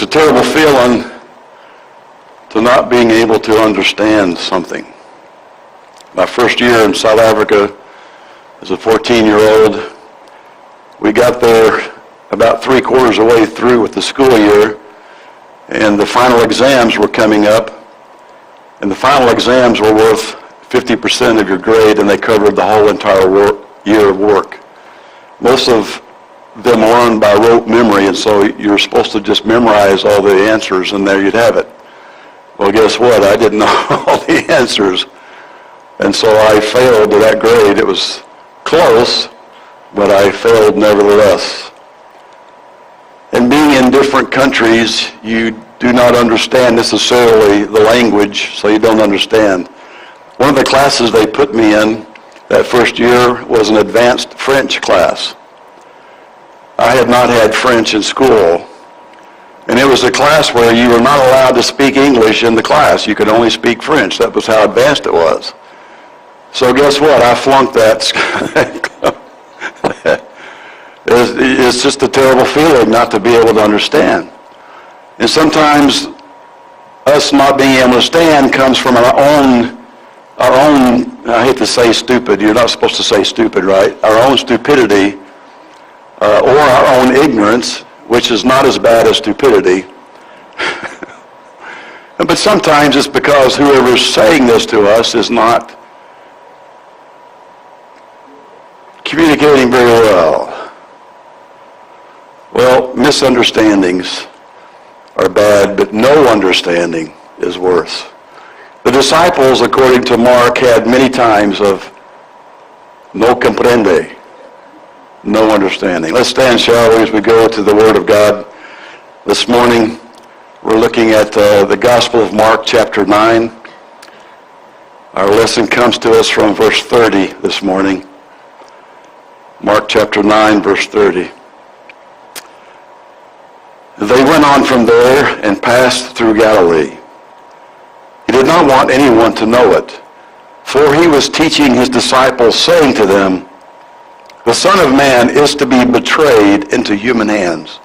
It's a terrible feeling to not being able to understand something. My first year in South Africa as a 14-year-old, we got there about 3/4 of the way through with the school year, and the final exams were coming up, and the final exams were worth 50% of your grade, and they covered the whole entire year of work. Most of them learned by rote memory, and so you're supposed to just memorize all the answers, and there you'd have it. Well, guess what? I didn't know all the answers, and so I failed to that grade. It was close, but I failed nevertheless. And being in different countries, you do not understand necessarily the language, so you don't understand. One of the classes they put me in that first year was an advanced French class. I had not had French in school, and it was a class where you were not allowed to speak English in the class. You could only speak French. That was how advanced it was. So guess what? I flunked that. It's just a terrible feeling not to be able to understand. And sometimes us not being able to understand comes from our own, I hate to say stupid. You're not supposed to say stupid, right? Our own stupidity or our own ignorance, which is not as bad as stupidity. But sometimes it's because whoever's saying this to us is not communicating very well. Well, misunderstandings are bad, but no understanding is worse. The disciples, according to Mark, had many times of no comprende, no understanding. Let's stand, shall we, as we go to the Word of God. This morning, we're looking at the Gospel of Mark, chapter 9. Our lesson comes to us from verse 30 this morning. Mark chapter 9, verse 30. They went on from there and passed through Galilee. He did not want anyone to know it, for he was teaching his disciples, saying to them, "The Son of Man is to be betrayed into human hands,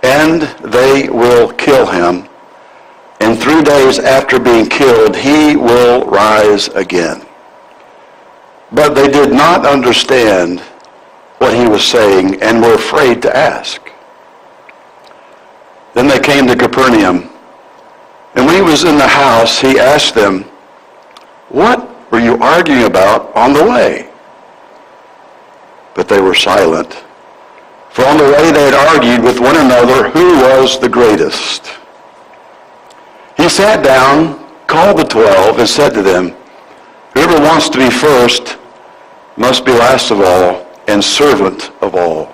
and they will kill him, and 3 days after being killed, he will rise again." But they did not understand what he was saying and were afraid to ask. Then they came to Capernaum, and when he was in the house, he asked them, "What were you arguing about on the way?" But they were silent, for on the way they had argued with one another who was the greatest. He sat down, called the 12, and said to them, "Whoever wants to be first must be last of all and servant of all."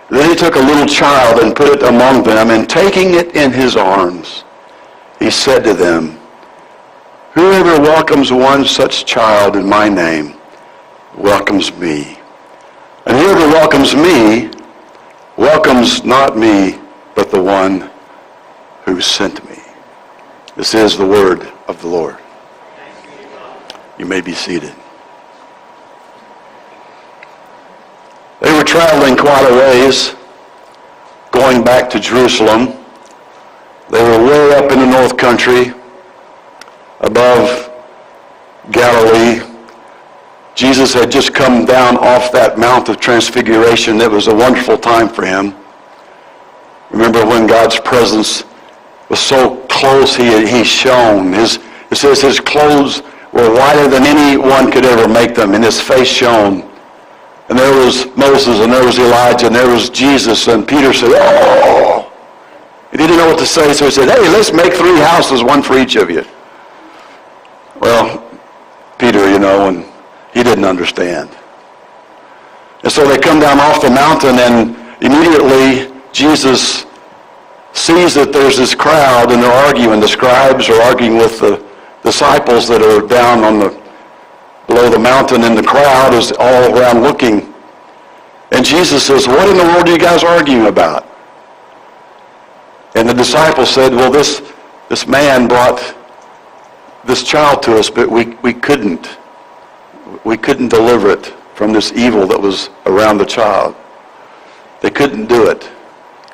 Then he took a little child and put it among them, and taking it in his arms, he said to them, "Whoever welcomes one such child in my name welcomes me. And whoever welcomes me welcomes not me, but the one who sent me." This is the word of the Lord. You may be seated. They were traveling quite a ways, going back to Jerusalem. They were way up in the north country, above Galilee. Jesus had just come down off that Mount of Transfiguration. It was a wonderful time for him. Remember when God's presence was so close, he shone. It says his clothes were whiter than anyone could ever make them, and his face shone. And there was Moses, and there was Elijah, and there was Jesus, and Peter said, "Oh!" He didn't know what to say, so he said, "Hey, let's make 3 houses, one for each of you." Well, Peter, and he didn't understand. And so they come down off the mountain, and immediately Jesus sees that there's this crowd, and they're arguing. The scribes are arguing with the disciples that are down below the mountain, and the crowd is all around looking. And Jesus says, "What in the world are you guys arguing about?" And the disciples said, "Well, this man brought this child to us, but we couldn't deliver it from this evil that was around the child." They couldn't do it,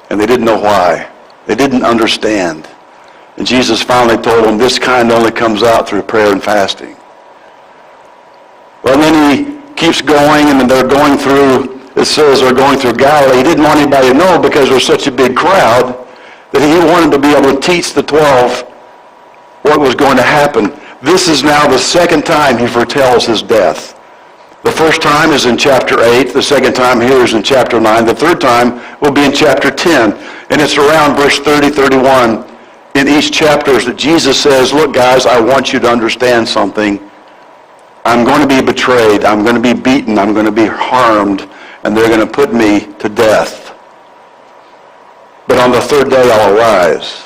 and they didn't know why. They didn't understand. And Jesus finally told them, this kind only comes out through prayer and fasting. Well, then he keeps going, and they're going through, it says they're going through Galilee. He didn't want anybody to know because there's such a big crowd that he wanted to be able to teach the 12 what was going to happen. This is now the second time he foretells his death. The first time is in chapter 8. The second time here is in chapter 9. The third time will be in chapter 10. And it's around verse 30, 31 in each chapter that Jesus says, look, guys, I want you to understand something. I'm going to be betrayed. I'm going to be beaten. I'm going to be harmed. And they're going to put me to death. But on the third day I'll arise.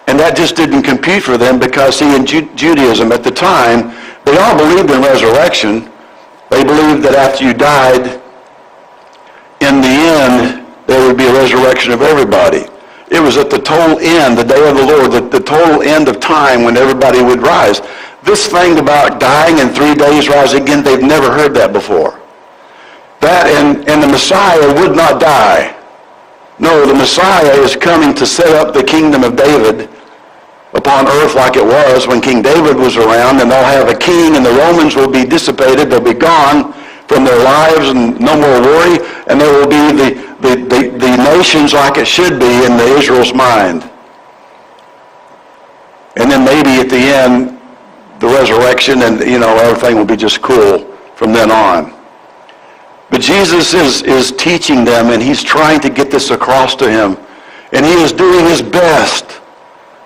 And that just didn't compute for them because, see, in Judaism at the time, they all believed in resurrection. They believed that after you died, in the end, there would be a resurrection of everybody. It was at the total end, the day of the Lord, the total end of time when everybody would rise. This thing about dying and 3 days rise again, they've never heard that before. That and the Messiah would not die. No, the Messiah is coming to set up the kingdom of David upon earth like it was when King David was around, and they'll have a king, and the Romans will be dissipated. They'll be gone from their lives and no more worry, and there will be the nations like it should be in the Israel's mind. And then maybe at the end, the resurrection and, everything will be just cool from then on. But Jesus is teaching them, and he's trying to get this across to him. And he is doing his best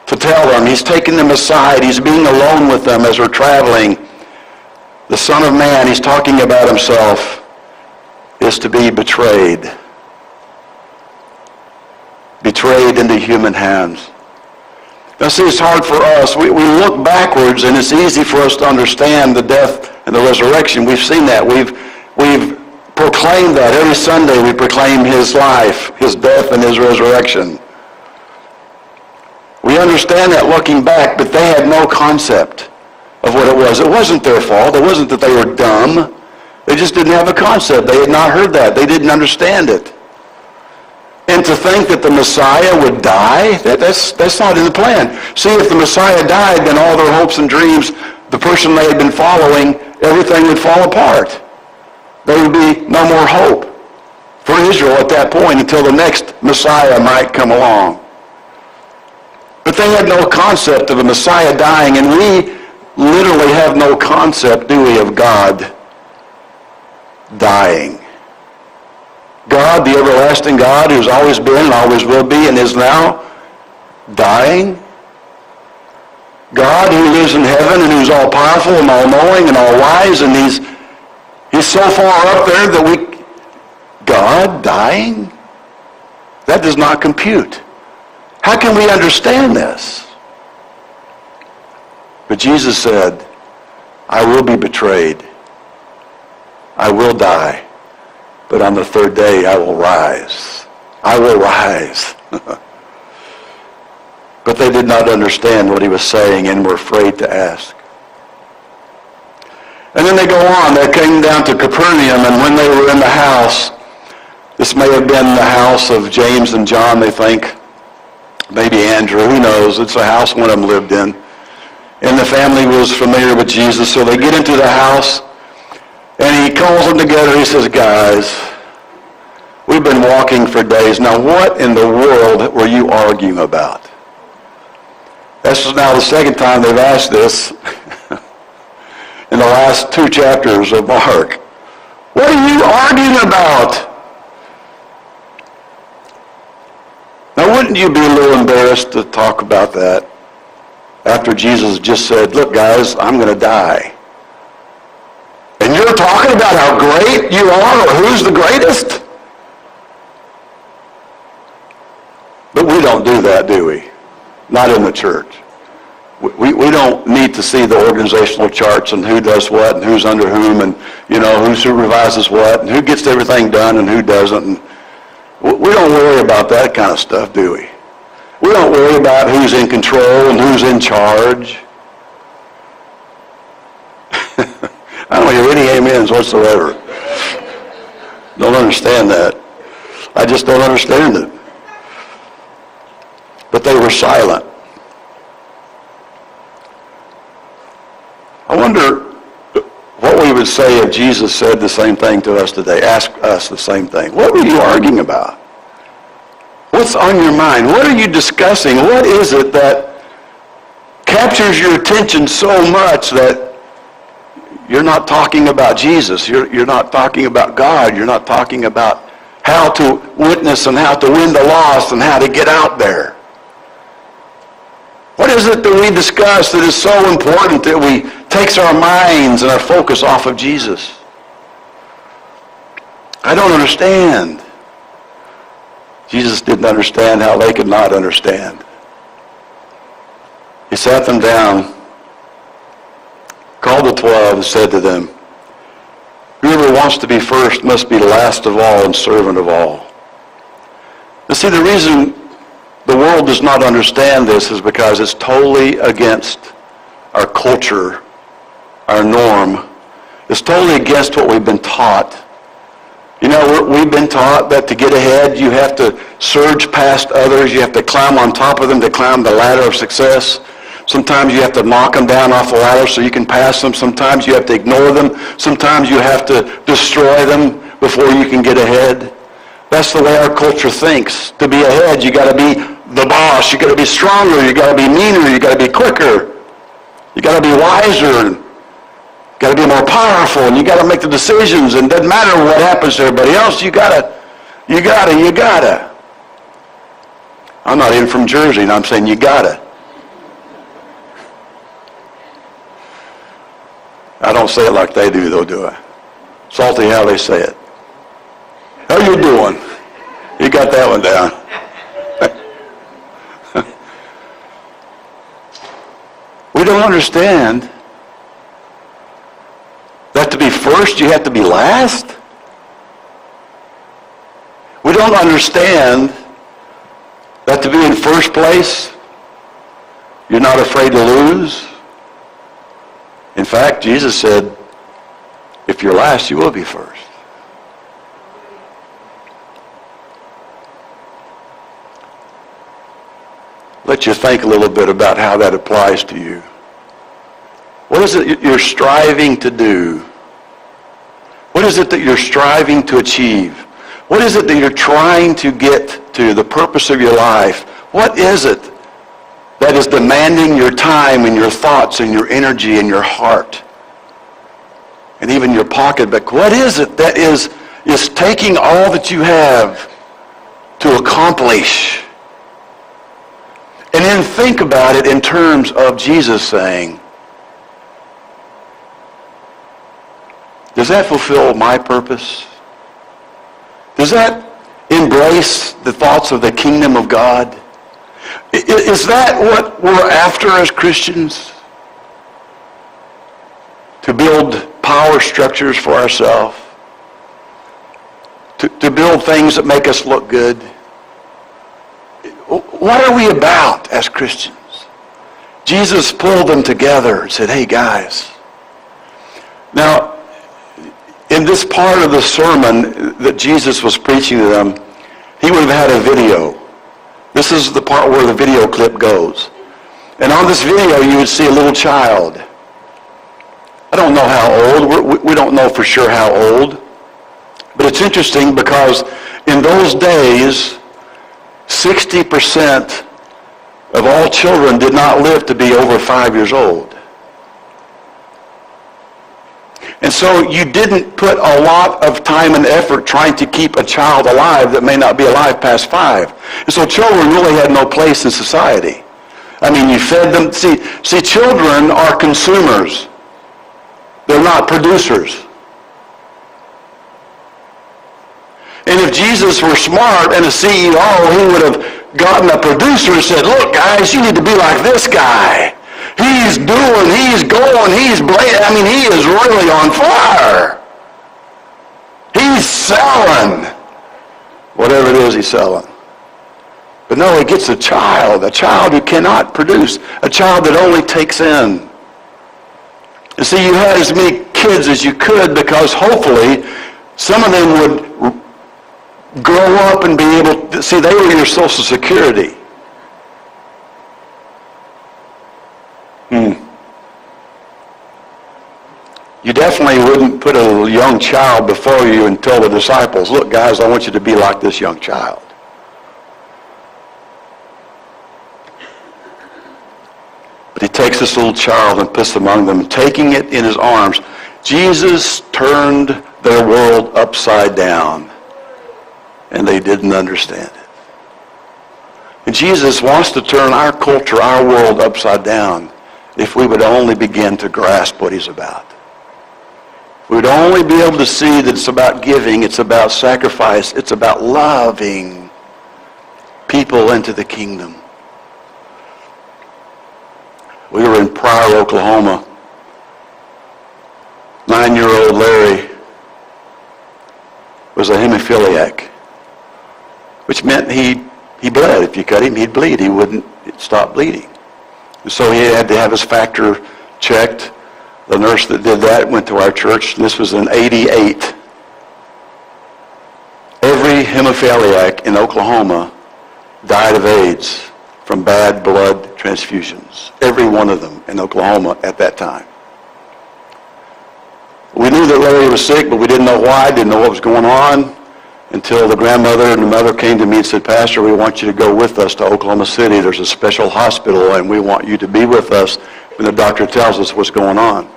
to tell them. He's taking them aside. He's being alone with them as they're traveling. The Son of Man, he's talking about himself, is to be betrayed. Betrayed into human hands. Now see, it's hard for us. We look backwards, and it's easy for us to understand the death and the resurrection. We've seen that. We've proclaimed that. Every Sunday we proclaim his life, his death, and his resurrection. We understand that looking back, but they had no concept of what it was. It wasn't their fault. It wasn't that they were dumb. They just didn't have a concept. They had not heard that. They didn't understand it. And to think that the Messiah would die, that's not in the plan. See, if the Messiah died, then all their hopes and dreams, the person they had been following, everything would fall apart. There would be no more hope for Israel at that point until the next Messiah might come along. But they had no concept of a Messiah dying, and we literally have no concept, do we, of God dying. God, the everlasting God, who's always been and always will be and is now, dying. God who lives in heaven and who's all-powerful and all-knowing and all-wise, and he's so far up there that God dying? That does not compute. How can we understand this? But Jesus said, I will be betrayed. I will die. But on the third day I will rise. I will rise. But they did not understand what he was saying and were afraid to ask. And then they go on. They came down to Capernaum, and when they were in the house, this may have been the house of James and John, they think. Maybe Andrew, who knows? It's a house one of them lived in. And the family was familiar with Jesus, so they get into the house, and he calls them together. He says, guys, we've been walking for days. Now, what in the world were you arguing about? This is now the second time they've asked this in the last 2 chapters of Mark. What are you arguing about? Now, wouldn't you be a little embarrassed to talk about that after Jesus just said, look, guys, I'm going to die? And you're talking about how great you are or who's the greatest? But we don't do that, do we? Not in the church. We don't need to see the organizational charts and who does what and who's under whom and, who supervises what and who gets everything done and who doesn't. And we don't worry about that kind of stuff, do we? We don't worry about who's in control and who's in charge. I don't hear any amens whatsoever. Don't understand that. I just don't understand it. but they were silent. I wonder what we would say if Jesus said the same thing to us today, ask us the same thing. What were you arguing about? What's on your mind? What are you discussing? What is it that captures your attention so much that you're not talking about Jesus? You're not talking about God. You're not talking about how to witness and how to win the lost and how to get out there. What is it that we discuss that is so important that we takes our minds and our focus off of Jesus? I don't understand. Jesus didn't understand how they could not understand. He sat them down, called the 12, and said to them, "Whoever wants to be first must be last of all and servant of all." You see, the reason the world does not understand this is because it's totally against our culture, our norm. It's totally against what we've been taught. You know, we've been taught that to get ahead, you have to surge past others. You have to climb on top of them to climb the ladder of success. Sometimes you have to knock them down off the ladder so you can pass them. Sometimes you have to ignore them. Sometimes you have to destroy them before you can get ahead. That's the way our culture thinks. To be ahead, you got to be the boss. You got to be stronger. You got to be meaner. You got to be quicker. You got to be wiser. You got to be more powerful. And you got to make the decisions. And it doesn't matter what happens to everybody else. You gotta. I'm not even from Jersey, and I'm saying you gotta. I don't say it like they do, though, do I? Salty how they say it. How you doing? You got that one down. We don't understand that to be first, you have to be last. We don't understand that to be in first place, you're not afraid to lose. In fact, Jesus said, if you're last, you will be first. Let you think a little bit about how that applies to you. What is it you're striving to do? What is it that you're striving to achieve? What is it that you're trying to get to, the purpose of your life? What is it that is demanding your time and your thoughts and your energy and your heart and even your pocketbook? What is it that is taking all that you have to accomplish? And then think about it in terms of Jesus saying, does that fulfill my purpose? Does that embrace the thoughts of the kingdom of God? Is that what we're after as Christians? To build power structures for ourselves? To build things that make us look good? What are we about as Christians? Jesus pulled them together and said, hey guys. Now, in this part of the sermon that Jesus was preaching to them, he would have had a video. This is the part where the video clip goes. And on this video, you would see a little child. I don't know how old. We don't know for sure how old. But it's interesting because in those days, 60% of all children did not live to be over 5 years old. And so you didn't put a lot of time and effort trying to keep a child alive that may not be alive past 5. And so children really had no place in society. I mean, you fed them. See, children are consumers. They're not producers. And if Jesus were smart and a CEO, he would have gotten a producer and said, look, guys, you need to be like this guy. He's doing, he's going, he's blazing. I mean, he is really on fire. He's selling whatever it is he's selling. But no, he gets a child who cannot produce, a child that only takes in. And see, you had as many kids as you could because hopefully some of them would grow up and be able to, see, they were your Social Security. definitely wouldn't put a young child before you and tell the disciples, look, guys, I want you to be like this young child. But he takes this little child and puts it among them, taking it in his arms. Jesus turned their world upside down, and they didn't understand it. And Jesus wants to turn our culture, our world upside down, if we would only begin to grasp what he's about. If we would only be able to see that it's about giving, it's about sacrifice, it's about loving people into the kingdom. We were in Pryor, Oklahoma. 9-year-old Larry was a hemophiliac, which meant he bled. If you cut him, he'd bleed. He wouldn't stop bleeding. And so he had to have his factor checked. The nurse that did that went to our church, and this was in '88. Every hemophiliac in Oklahoma died of AIDS from bad blood transfusions. Every one of them in Oklahoma at that time. We knew that Larry was sick, but we didn't know why, didn't know what was going on, until the grandmother and the mother came to me and said, Pastor, we want you to go with us to Oklahoma City. There's a special hospital, and we want you to be with us when the doctor tells us what's going on.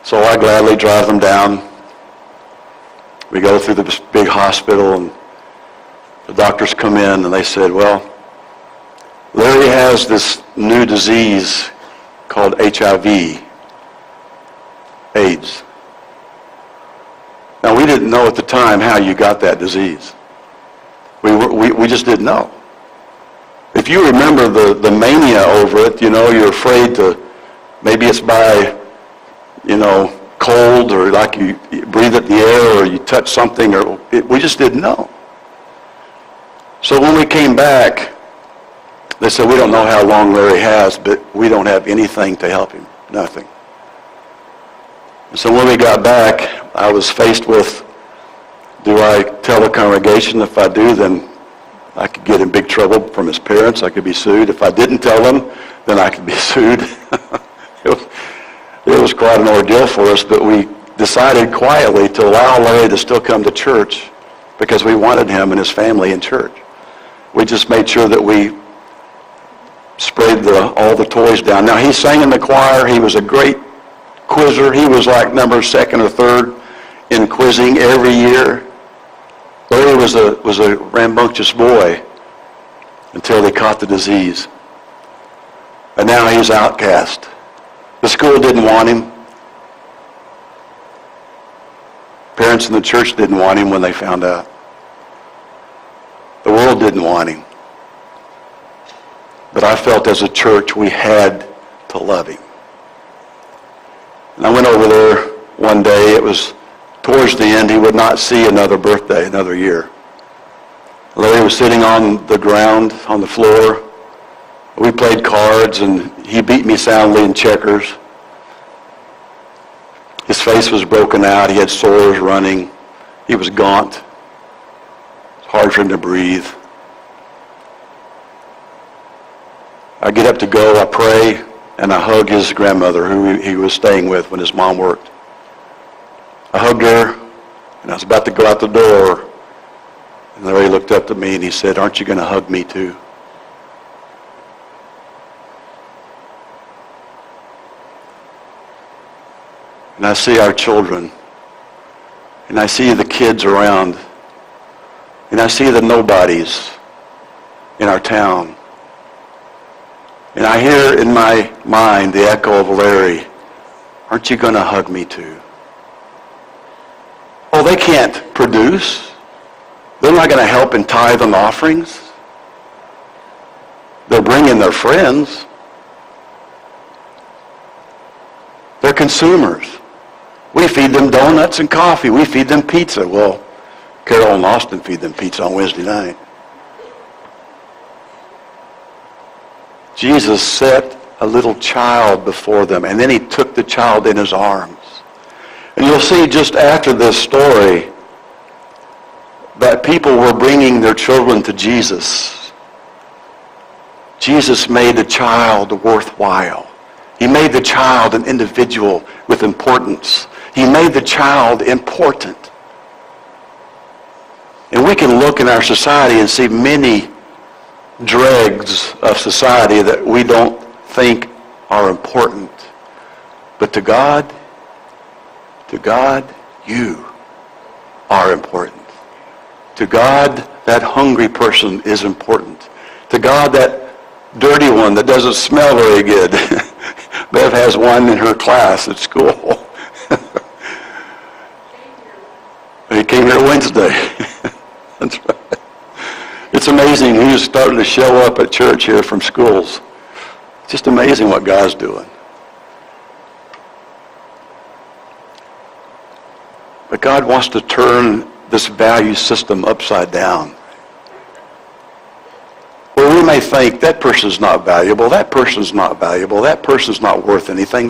So I gladly drive them down. We go through the big hospital, and the doctors come in, and they said, well, Larry has this new disease called HIV, AIDS. Now, we didn't know at the time how you got that disease. We just didn't know. If you remember the mania over it, you're afraid to, maybe it's by, cold, or like you breathe at the air, or you touch something, we just didn't know. So when we came back, they said, we don't know how long Larry has, but we don't have anything to help him. Nothing. So when we got back, I was faced with, do I tell the congregation? If I do, then I could get in big trouble from his parents. I could be sued. If I didn't tell them, then I could be sued. It was quite an ordeal for us, but we decided quietly to allow Larry to still come to church because we wanted him and his family in church. We just made sure that we sprayed all the toys down. Now, he sang in the choir. He was a great quizzer. He was like number second or third in quizzing every year. Larry was a rambunctious boy until they caught the disease. And now he's outcast. The school didn't want him. Parents in the church didn't want him when they found out. The world didn't want him. But I felt as a church we had to love him. And I went over there one day. It was towards the end. He would not see another birthday, another year. Larry was sitting on the ground, on the floor. We played cards, and he beat me soundly in checkers. His face was broken out. He had sores running. He was gaunt. It was hard for him to breathe. I get up to go, I pray, and I hug his grandmother, who he was staying with when his mom worked. I hugged her, and I was about to go out the door, and Larry looked up at me and he said, aren't you going to hug me too? And I see our children, and I see the kids around, and I see the nobodies in our town. And I hear in my mind the echo of Larry, aren't you going to hug me too? Oh, they can't produce. They're not going to help in tithe and offerings. They're bringing their friends. They're consumers. We feed them donuts and coffee. We feed them pizza. Well, Carol and Austin feed them pizza on Wednesday night. Jesus set a little child before them, and then he took the child in his arms. And you'll see just after this story that people were bringing their children to Jesus. Jesus made the child worthwhile. He made the child an individual with importance. He made the child important. And we can look in our society and see many dregs of society that we don't think are important. But to God, you are important. To God, that hungry person is important. To God, that dirty one that doesn't smell very good. Bev has one in her class at school. He came here Wednesday. That's right. It's amazing who's starting to show up at church here from schools. It's just amazing what God's doing. But God wants to turn this value system upside down. Where we may think that person's not valuable, that person's not valuable, that person's not worth anything.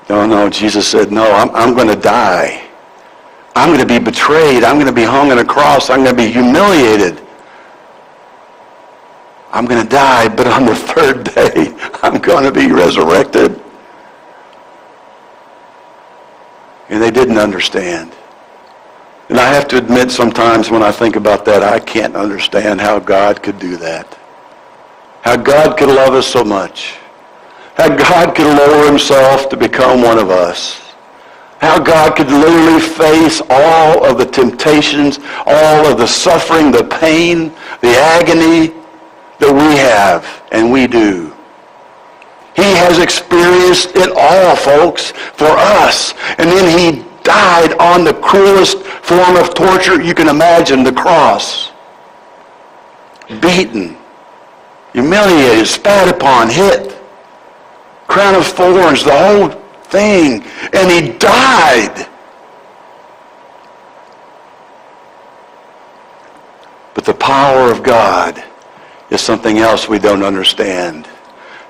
No, Jesus said, no, I'm going to die. I'm going to be betrayed. I'm going to be hung on a cross. I'm going to be humiliated. I'm going to die, but on the third day, I'm going to be resurrected. And they didn't understand. And I have to admit sometimes when I think about that, I can't understand how God could do that. How God could love us so much. How God could lower himself to become one of us. How God could literally face all of the temptations, all of the suffering, the pain, the agony that we have and we do. He has experienced it all, folks, for us. And then he died on the cruelest form of torture you can imagine, the cross. Beaten, humiliated, spat upon, hit, crown of thorns, the whole thing. And he died. But the power of God is something else we don't understand.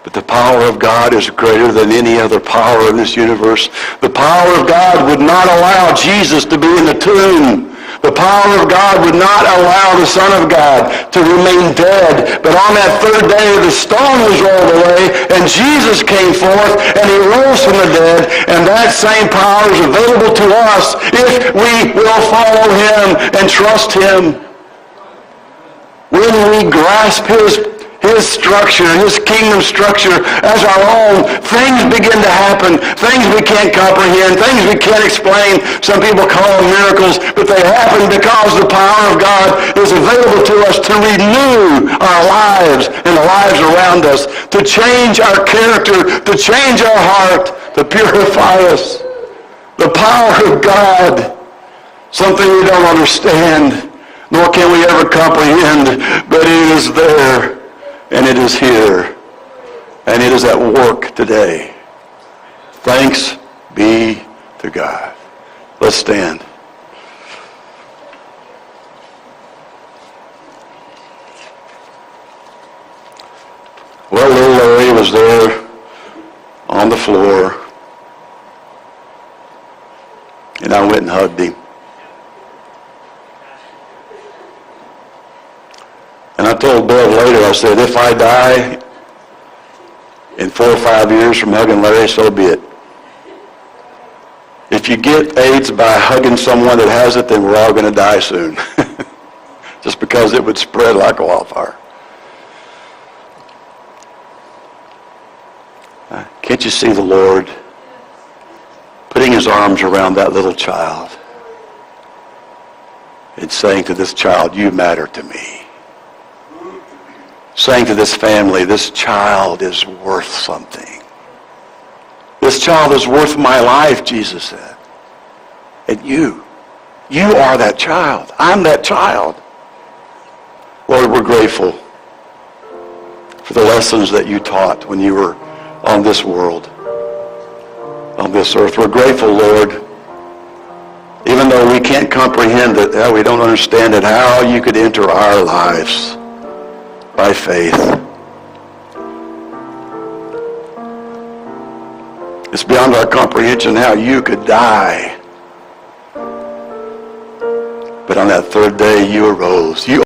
But the power of God is greater than any other power in this universe. The power of God would not allow Jesus to be in the tomb. The power of God would not allow the Son of God to remain dead. But on that third day, the stone was rolled away, and Jesus came forth, and he rose from the dead. And that same power is available to us if we will follow him and trust him. When we grasp his structure, his kingdom structure as our own, things begin to happen. Things we can't comprehend, things we can't explain. Some people call them miracles, but they happen because the power of God is available to us to renew our lives and the lives around us, to change our character, to change our heart, to purify us. The power of God, something we don't understand, nor can we ever comprehend, but it is there. And it is here. And it is at work today. Thanks be to God. Let's stand. Well, little Larry was there on the floor. And I went and hugged him. And I told Bev later, I said, if I die in 4 or 5 years from hugging Larry, so be it. If you get AIDS by hugging someone that has it, then we're all going to die soon. Just because it would spread like a wildfire. Can't you see the Lord putting his arms around that little child and saying to this child, you matter to me. Saying to this family, this child is worth something. This child is worth my life, Jesus said. And you are that child. I'm that child. Lord, we're grateful for the lessons that you taught when you were on this world, on this earth. We're grateful, Lord, even though we can't comprehend it, how we don't understand it, how you could enter our lives by faith. It's beyond our comprehension how you could die. But on that third day, you arose. You